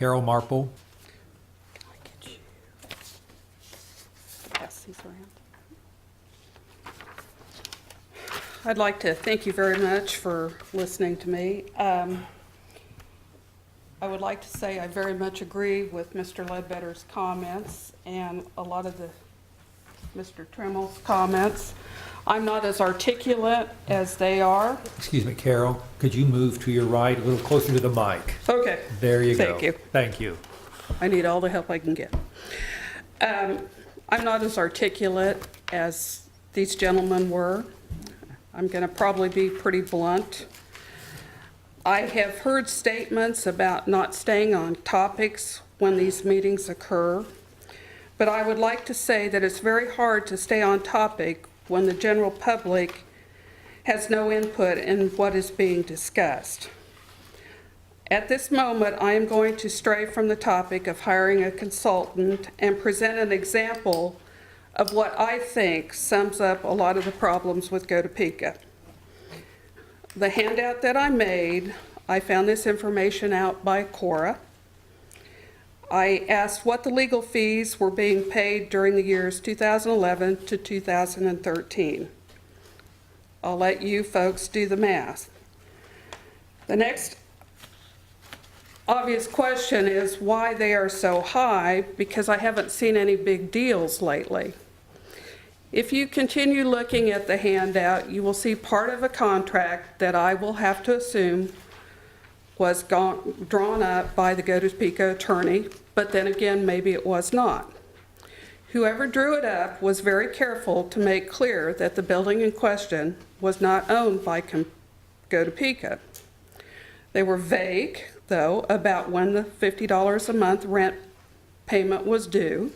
Carol Marple. Can I get you? Pass these around. I'd like to thank you very much for listening to me. I would like to say I very much agree with Mr. Ledbetter's comments and a lot of Mr. Trimmel's comments. I'm not as articulate as they are. Excuse me, Carol, could you move to your right, a little closer to the mic? Okay. There you go. Thank you. Thank you. I need all the help I can get. I'm not as articulate as these gentlemen were. I'm going to probably be pretty blunt. I have heard statements about not staying on topics when these meetings occur, but I would like to say that it's very hard to stay on topic when the general public has no input in what is being discussed. At this moment, I am going to stray from the topic of hiring a consultant and present an example of what I think sums up a lot of the problems with Topeka. The handout that I made, I found this information out by Cora. I asked what the legal fees were being paid during the years 2011 to 2013. I'll let you folks do the math. The next obvious question is why they are so high, because I haven't seen any big deals lately. If you continue looking at the handout, you will see part of a contract that I will have to assume was drawn up by the Topeka attorney, but then again, maybe it was not. Whoever drew it up was very careful to make clear that the building in question was not owned by Topeka. They were vague, though, about when the $50 a month rent payment was due.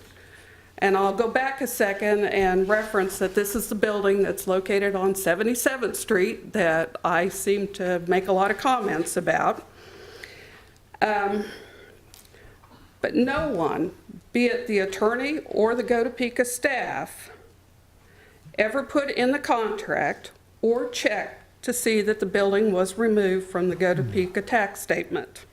And I'll go back a second and reference that this is the building that's located on 77th Street that I seem to make a lot of comments about. But no one, be it the attorney or the Topeka staff, ever put in the contract or checked to see that the building was removed from the Topeka tax statement.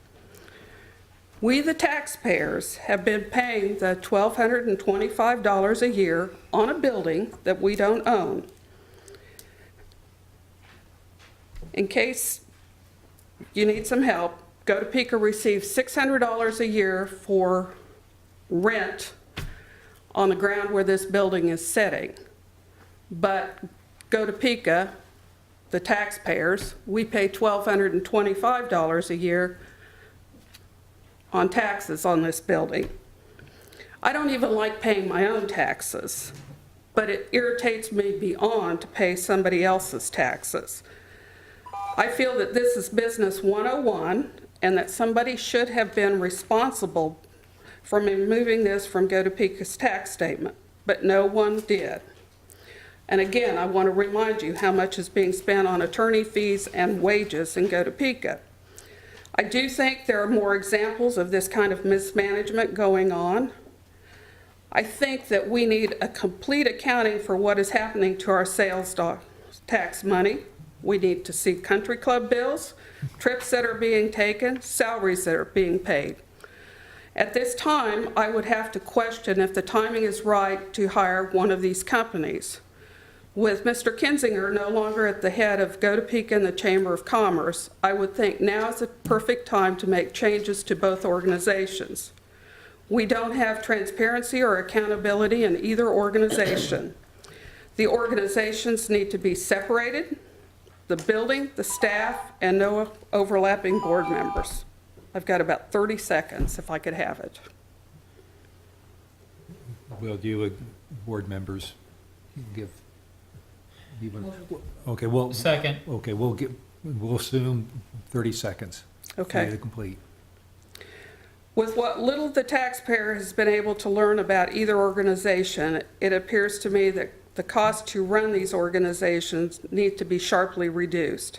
We, the taxpayers, have been paying the $1,225 a year on a building that we don't own. In case you need some help, Topeka receives $600 a year for rent on the ground where this building is sitting. But Topeka, the taxpayers, we pay $1,225 a year on taxes on this building. I don't even like paying my own taxes, but it irritates me beyond to pay somebody else's taxes. I feel that this is business 101 and that somebody should have been responsible for removing this from Topeka's tax statement, but no one did. And again, I want to remind you how much is being spent on attorney fees and wages in Topeka. I do think there are more examples of this kind of mismanagement going on. I think that we need a complete accounting for what is happening to our sales tax money. We need to see country club bills, trips that are being taken, salaries that are being paid. At this time, I would have to question if the timing is right to hire one of these companies. With Mr. Kinzinger no longer at the head of Topeka and the Chamber of Commerce, I would think now is the perfect time to make changes to both organizations. We don't have transparency or accountability in either organization. The organizations need to be separated, the building, the staff, and no overlapping board members. I've got about 30 seconds if I could have it. Will you, board members, give? Okay, well. Second. Okay, we'll assume 30 seconds. Okay. To complete. With what little the taxpayer has been able to learn about either organization, it appears to me that the cost to run these organizations need to be sharply reduced.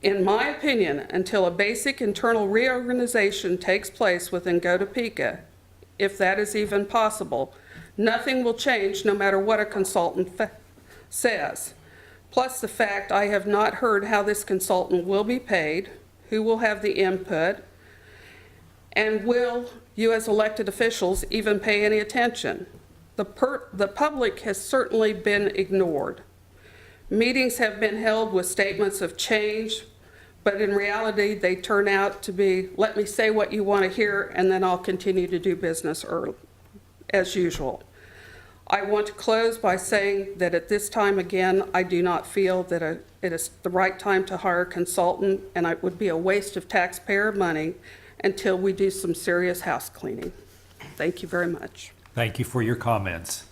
In my opinion, until a basic internal reorganization takes place within Topeka, if that is even possible, nothing will change no matter what a consultant says. Plus the fact I have not heard how this consultant will be paid, who will have the input, And will you as elected officials even pay any attention? The public has certainly been ignored. Meetings have been held with statements of change, but in reality, they turn out to be, let me say what you want to hear, and then I'll continue to do business as usual. I want to close by saying that at this time, again, I do not feel that it is the right time to hire a consultant, and it would be a waste of taxpayer money until we do some serious house cleaning. Thank you very much. Thank you for your comments.